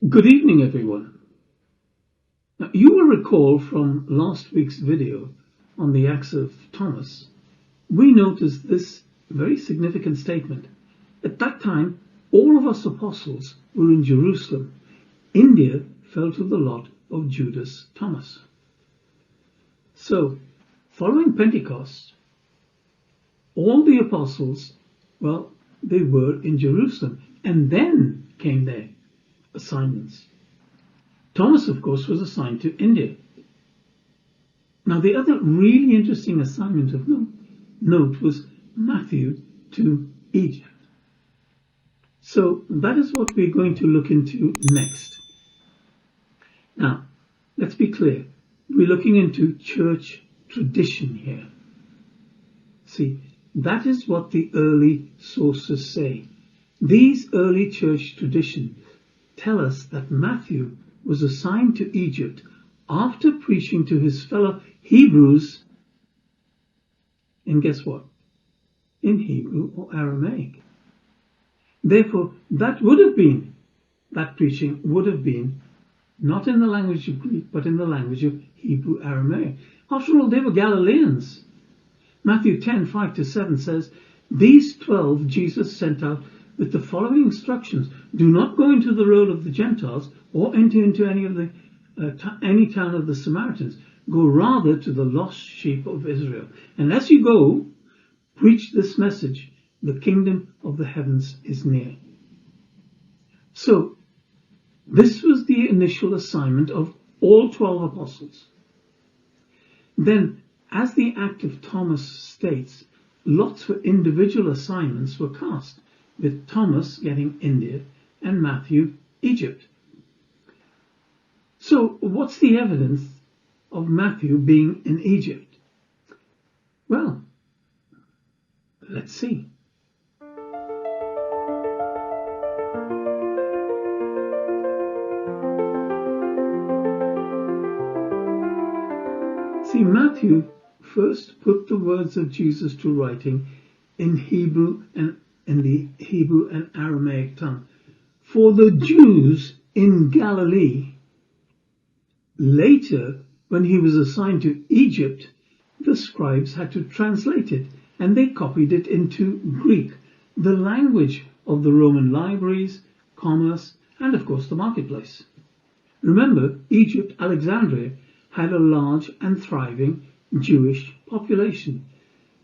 Good evening, everyone. Now, you will recall from last week's video on the Acts of Thomas, we noticed this very significant statement. At that time, all of us apostles were in Jerusalem. India fell to the lot of Judas Thomas. So, following Pentecost, all the apostles, they were in Jerusalem, and then came their assignments. Thomas, of course, was assigned to India. Now, the other really interesting assignment of note was Matthew to Egypt. So that is what we're going to look into next. Now, let's be clear. We're looking into church tradition here. See, that is what the early sources say. These early church traditions tell us that Matthew was assigned to Egypt after preaching to his fellow Hebrews in, guess what? In Hebrew or Aramaic. Therefore, that preaching would have been not in the language of Greek, but in the language of Hebrew Aramaic. After all, they were Galileans. Matthew 10:5-7 says, "These 12 Jesus sent out with the following instructions: do not go into the road of the Gentiles or enter into any town of the Samaritans. Go rather to the lost sheep of Israel. And as you go, preach this message: the kingdom of the heavens is near." So, this was the initial assignment of all 12 apostles. Then, as the Act of Thomas states, lots for individual assignments were cast, with Thomas getting India and Matthew Egypt. So, what's the evidence of Matthew being in Egypt? Well, let's see. See, Matthew first put the words of Jesus to writing in Hebrew and in the Hebrew and Aramaic tongue for the Jews in Galilee. Later, when he was assigned to Egypt, the scribes had to translate it, and they copied it into Greek, the language of the Roman libraries, commerce, and of course the marketplace. Remember, Egypt, Alexandria, had a large and thriving Jewish population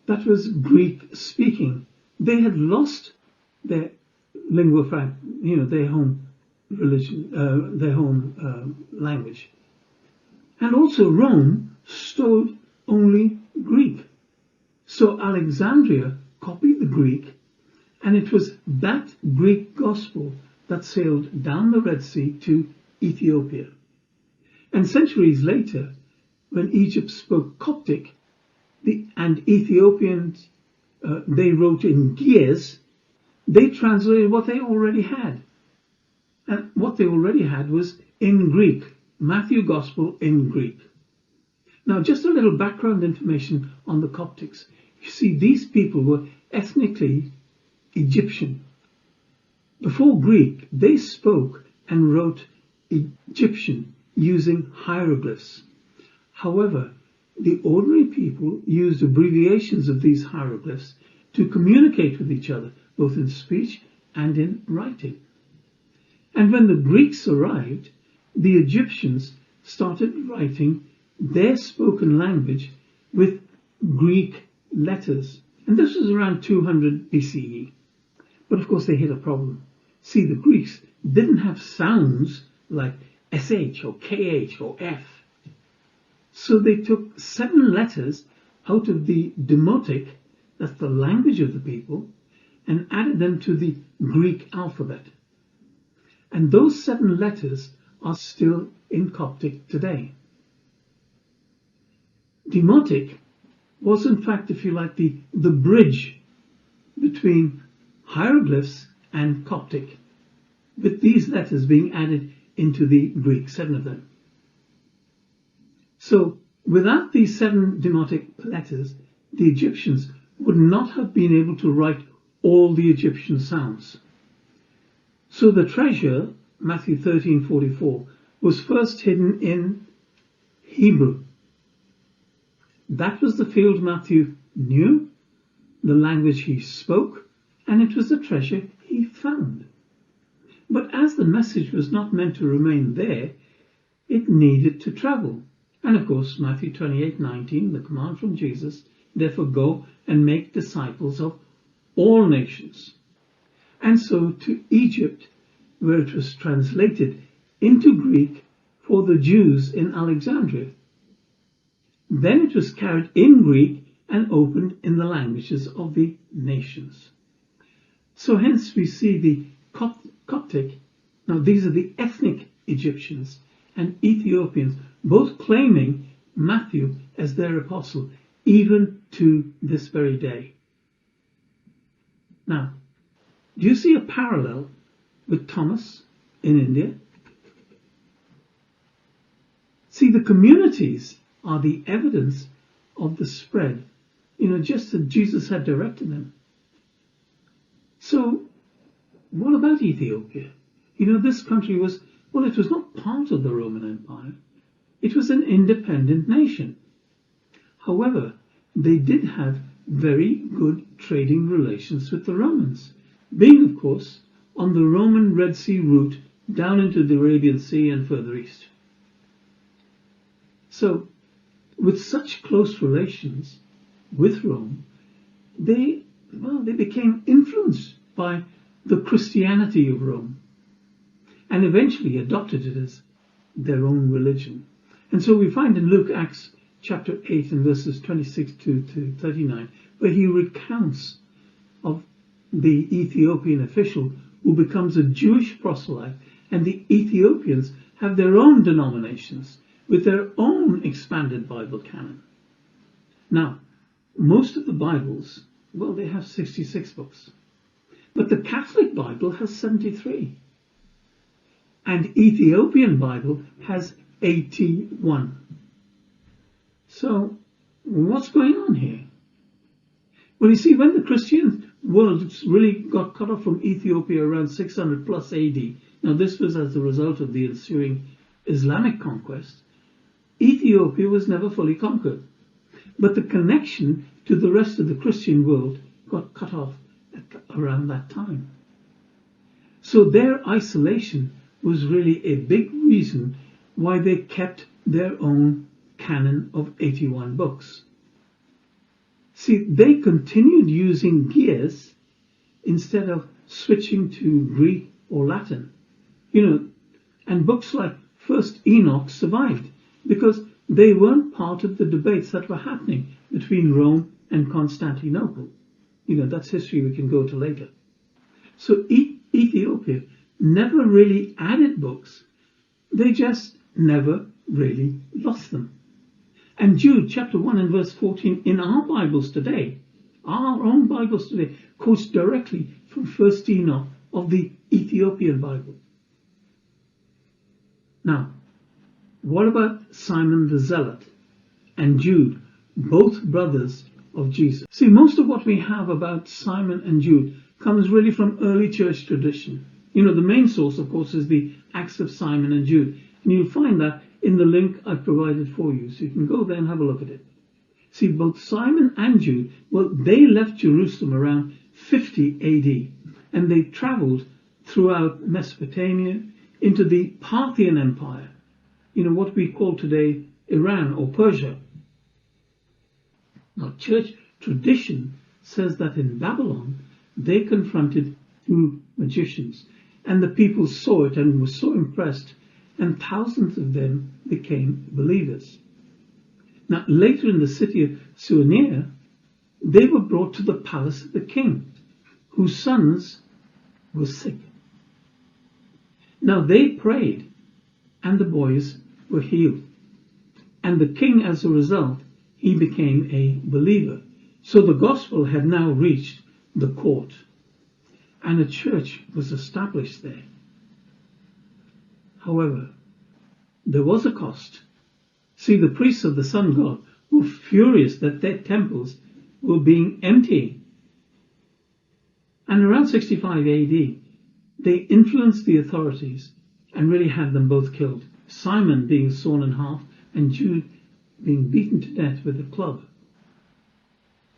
that was Greek-speaking. They had lost their lingua franca, their home religion, their home language. And also Rome stowed only Greek. So Alexandria copied the Greek, and it was that Greek gospel that sailed down the Red Sea to Ethiopia. And centuries later, when Egypt spoke Coptic, and Ethiopians, they wrote in Ge'ez, they translated what they already had. And what they already had was in Greek, Matthew Gospel in Greek. Now, just a little background information on the Coptics. You see, these people were ethnically Egyptian. Before Greek, they spoke and wrote Egyptian using hieroglyphs. However, the ordinary people used abbreviations of these hieroglyphs to communicate with each other, both in speech and in writing. And when the Greeks arrived, the Egyptians started writing their spoken language with Greek letters. And this was around 200 BCE. But of course they hit a problem. See, the Greeks didn't have sounds like SH or KH or F. So they took 7 letters out of the Demotic, that's the language of the people, and added them to the Greek alphabet. And those 7 letters are still in Coptic today. Demotic was, in fact, if you like, the bridge between hieroglyphs and Coptic, with these letters being added into the Greek, 7 of them. So, without these 7 Demotic letters, the Egyptians would not have been able to write all the Egyptian sounds. So the treasure Matthew 13:44, was first hidden in Hebrew. That was the field Matthew knew, the language he spoke, and it was the treasure he found. But as the message was not meant to remain there, it needed to travel. And of course, Matthew 28:19, the command from Jesus, therefore go and make disciples of all nations. And so to Egypt, where it was translated into Greek for the Jews in Alexandria. Then it was carried in Greek and opened in the languages of the nations. So hence we see the Coptic, now these are the ethnic Egyptians and Ethiopians, both claiming Matthew as their apostle, even to this very day. Now, do you see a parallel with Thomas in India? See, the communities are the evidence of the spread, just as Jesus had directed them. So, what about Ethiopia? This country was, it was not part of the Roman Empire. It was an independent nation. However, they did have very good trading relations with the Romans, being, of course, on the Roman Red Sea route down into the Arabian Sea and further east. So, with such close relations with Rome, they became influenced by the Christianity of Rome and eventually adopted it as their own religion. And so we find in Luke Acts chapter 8 and verses 26 to 39, where he recounts of the Ethiopian official who becomes a Jewish proselyte, and the Ethiopians have their own denominations with their own expanded Bible canon. Now, most of the Bibles, they have 66 books, but the Catholic Bible has 73, and Ethiopian Bible has 81. So, what's going on here? Well, you see, when the Christian world really got cut off from Ethiopia around 600 plus AD, now this was as a result of the ensuing Islamic conquest, Ethiopia was never fully conquered. But the connection to the rest of the Christian world got cut off around that time. So their isolation was really a big reason why they kept their own canon of 81 books. See, they continued using gears instead of switching to Greek or Latin. And books like First Enoch survived because they weren't part of the debates that were happening between Rome and Constantinople. That's history we can go to later. So Ethiopia never really added books. They just never really lost them. And Jude chapter 1 and verse 14 in our Bibles today, our own Bibles today, quotes directly from First Enoch of the Ethiopian Bible. Now, what about Simon the Zealot and Jude, both brothers of Jesus? See, most of what we have about Simon and Jude comes really from early church tradition. The main source, of course, is the Acts of Simon and Jude. And you'll find that in the link I've provided for you. So you can go there and have a look at it. See, both Simon and Jude, they left Jerusalem around 50 AD. And they traveled throughout Mesopotamia into the Parthian Empire. What we call today Iran or Persia. Now, church tradition says that in Babylon, they confronted two magicians. And the people saw it and were so impressed, and thousands of them became believers. Now, later in the city of Suania, they were brought to the palace of the king, whose sons were sick. Now, they prayed, and the boys were healed. And the king, as a result, he became a believer. So the gospel had now reached the court, and a church was established there. However, there was a cost. See, the priests of the sun god were furious that their temples were being empty. And around 65 AD, they influenced the authorities and really had them both killed. Simon being sawn in half and Jude being beaten to death with a club.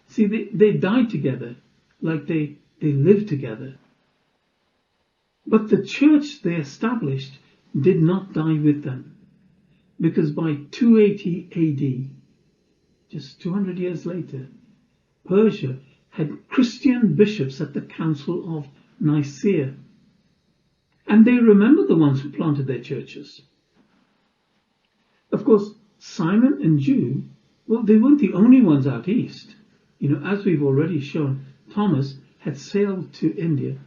See, they died together, like they lived together. But the church they established did not die with them, because by 280 AD, just 200 years later, Persia had Christian bishops at the Council of Nicaea, and they remembered the ones who planted their churches. Of course, Simon and Jude, well, they weren't the only ones out east. As we've already shown, Thomas had sailed to India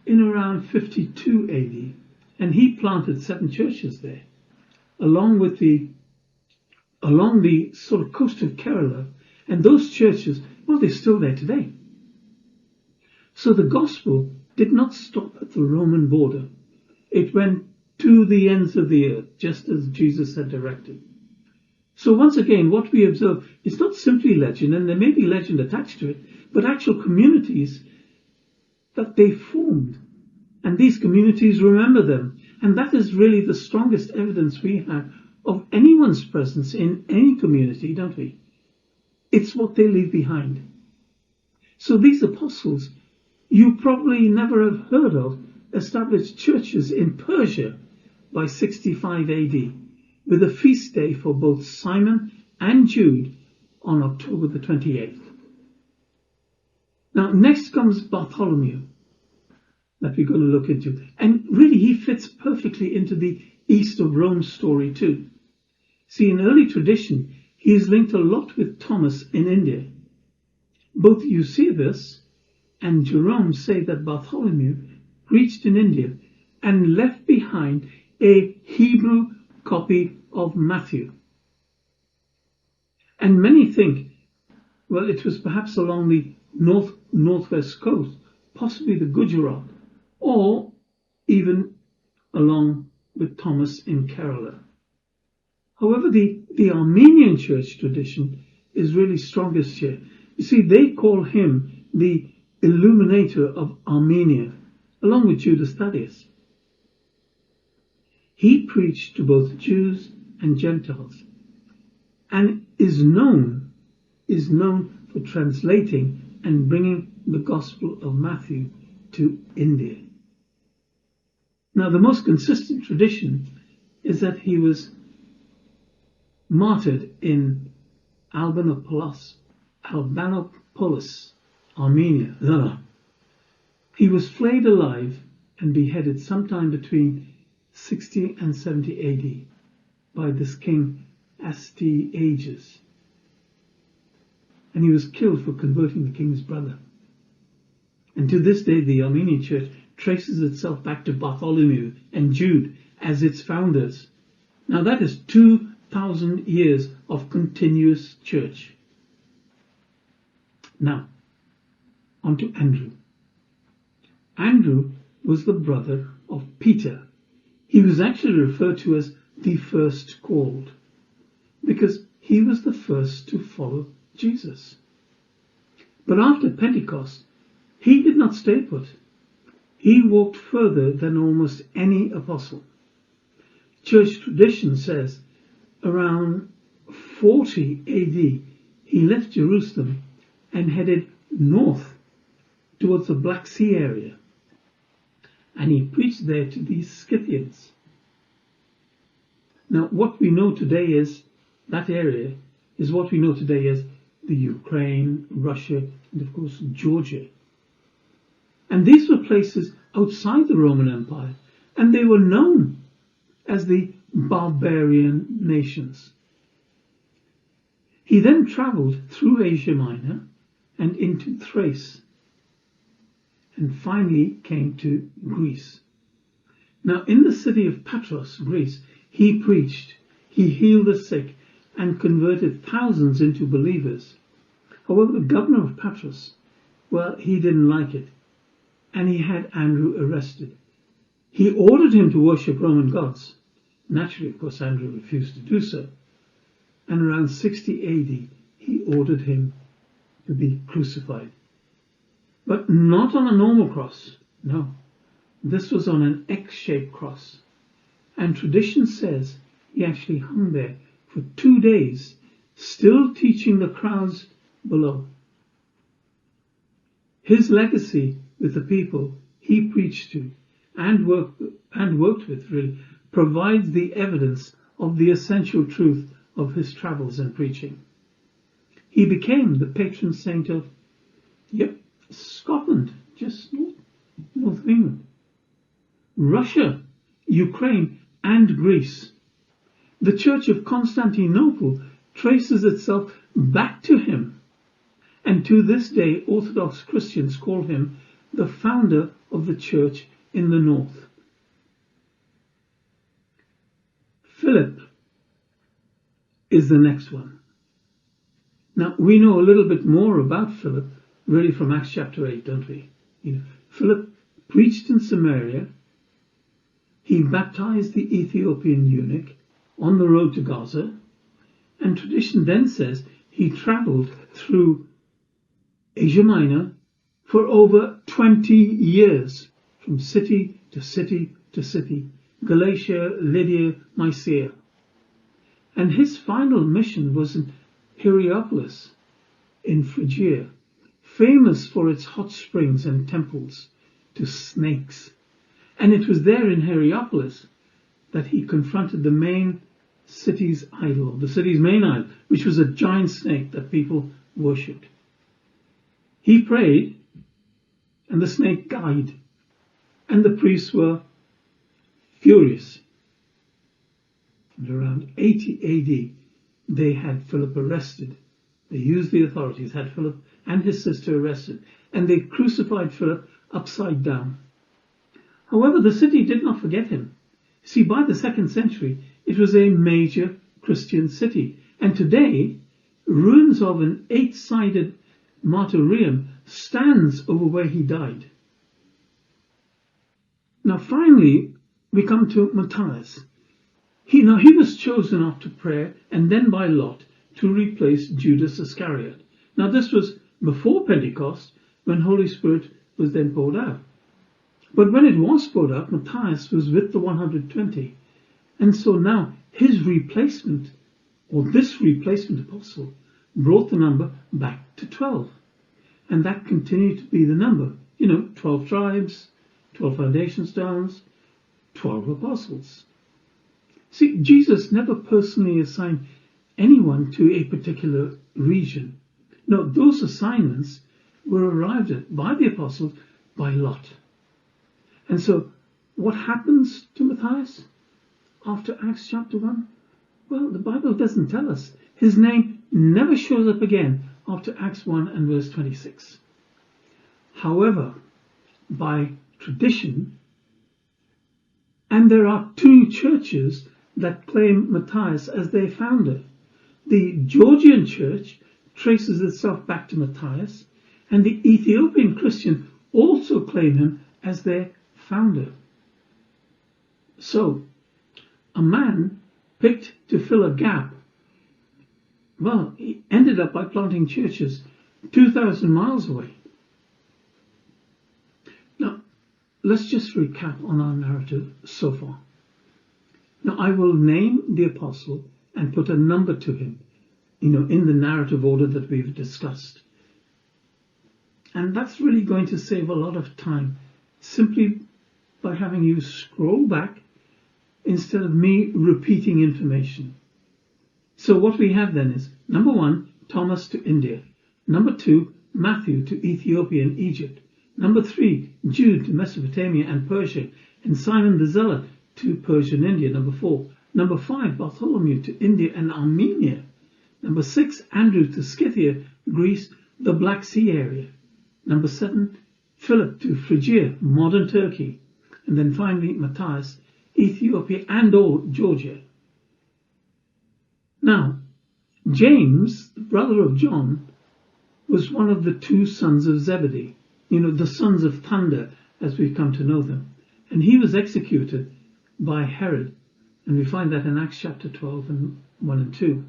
in around 52 AD, and he planted 7 churches there, along the sort of coast of Kerala, and those churches, well, they're still there today. So the gospel did not stop at the Roman border. It went to the ends of the earth, just as Jesus had directed. So once again, what we observe is not simply legend, and there may be legend attached to it, but actual communities that they formed. And these communities remember them. And that is really the strongest evidence we have of anyone's presence in any community, don't we? It's what they leave behind. So these apostles, you probably never have heard of, established churches in Persia by 65 AD, with a feast day for both Simon and Jude on October the 28th. Now, next comes Bartholomew, that we're going to look into. And really, he fits perfectly into the East of Rome story too. See, in early tradition, he is linked a lot with Thomas in India. Both Eusebius and Jerome say that Bartholomew preached in India and left behind a Hebrew copy of Matthew. And many think, well, it was perhaps along the northwest coast, possibly the Gujarat, or even along with Thomas in Kerala. However, the Armenian church tradition is really strongest here. You see, they call him the illuminator of Armenia, along with Jude and Matthias. He preached to both Jews and Gentiles, and is known for translating and bringing the Gospel of Matthew to India. Now, the most consistent tradition is that he was martyred in Albanopolis, Armenia. He was flayed alive and beheaded sometime between 60 and 70 AD by this king Astyages. And he was killed for converting the king's brother. And to this day, the Armenian church traces itself back to Bartholomew and Jude as its founders. Now that is 2,000 years of continuous church. Now, on to Andrew. Andrew was the brother of Peter. He was actually referred to as the first called, because he was the first to follow Jesus. But after Pentecost, he did not stay put. He walked further than almost any apostle. Church tradition says around 40 AD, he left Jerusalem and headed north towards the Black Sea area. And he preached there to these Scythians. Now, what we know today is, that area is what we know today as the Ukraine, Russia, and of course Georgia. And these were places outside the Roman Empire, and they were known as the barbarian nations. He then travelled through Asia Minor and into Thrace, and finally came to Greece. Now, in the city of Patras, Greece, he preached, he healed the sick, and converted thousands into believers. However, the governor of Patras, well, he didn't like it, and he had Andrew arrested. He ordered him to worship Roman gods. Naturally, of course, Andrew refused to do so. And around 60 AD, he ordered him to be crucified. But not on a normal cross. No. This was on an X-shaped cross. and tradition says he actually hung there for 2 days, still teaching the crowds below. His legacy with the people he preached to and worked with really provides the evidence of the essential truth of his travels and preaching. He became the patron saint of, Scotland, just north of England, Russia, Ukraine, and Greece. The Church of Constantinople traces itself back to him, and to this day Orthodox Christians call him the founder of the church in the north. Philip is the next one. Now, we know a little bit more about Philip really from Acts chapter 8, don't we? Philip preached in Samaria. He baptized the Ethiopian eunuch on the road to Gaza, and tradition then says he traveled through Asia Minor for over 20 years, from city to city to city, Galatia, Lydia, Mysia. And his final mission was in Hierapolis in Phrygia, famous for its hot springs and temples to snakes. And it was there in Hierapolis that he confronted the main city's idol, the city's main idol, which was a giant snake that people worshipped. He prayed, and the snake died, and the priests were furious. And around 80 AD, they had Philip arrested. They used the authorities, had Philip and his sister arrested, and they crucified Philip upside down. However, the city did not forget him. See, by the 2nd century, it was a major Christian city, and today, ruins of an 8-sided martyrium stands over where he died. Now, finally, we come to Matthias. He was chosen after prayer and then by lot to replace Judas Iscariot. Now, this was before Pentecost, when Holy Spirit was then poured out. But when it was poured out, Matthias was with the 120. And so now his replacement, or this replacement apostle, brought the number back to 12. And that continued to be the number. 12 tribes, 12 foundation stones, 12 apostles. See, Jesus never personally assigned anyone to a particular region. No, those assignments were arrived at by the apostles by lot. And so, what happens to Matthias after Acts chapter 1? Well, the Bible doesn't tell us. His name never shows up again after Acts 1 and verse 26. However, by tradition, and there are 2 churches that claim Matthias as their founder. The Georgian church traces itself back to Matthias, and the Ethiopian Christian also claim him as their founder. So, a man picked to fill a gap, well, he ended up by planting churches 2,000 miles away. Now, let's just recap on our narrative so far. Now, I will name the apostle and put a number to him, in the narrative order that we've discussed. And that's really going to save a lot of time, simply by having you scroll back instead of me repeating information. So what we have then is, number 1, Thomas to India. Number 2, Matthew to Ethiopia and Egypt. Number 3, Jude to Mesopotamia and Persia, and Simon the Zealot to Persia and India. Number 4. Number 5, Bartholomew to India and Armenia. Number 6, Andrew to Scythia, Greece, the Black Sea area. Number 7, Philip to Phrygia, modern Turkey. And then finally, Matthias, Ethiopia and all Georgia. Now, James, the brother of John, was one of the 2 sons of Zebedee, the sons of thunder, as we've come to know them. And he was executed by Herod. And we find that in Acts chapter 12 and 1 and 2.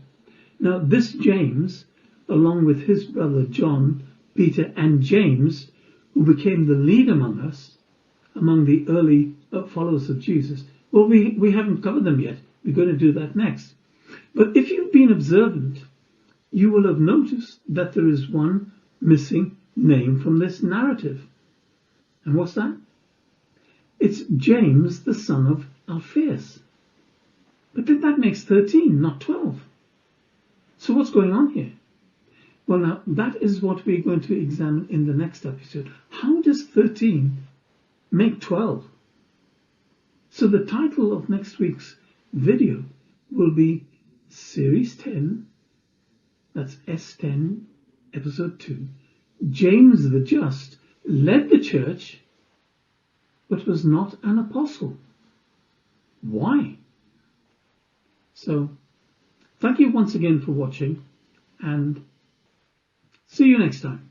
Now, this James, along with his brother John, Peter, and James, who became the lead among us, among the early followers of Jesus, Well, we haven't covered them yet. We're going to do that next. But if you've been observant, you will have noticed that there is one missing name from this narrative. And what's that? It's James, the son of Alphaeus. But then that makes 13, not 12. So what's going on here? Well, now, that is what we're going to examine in the next episode. How does 13 make 12? So the title of next week's video will be Series 10, that's S10, Episode 2. James the Just led the church, but was not an apostle. Why? So, thank you once again for watching, and see you next time.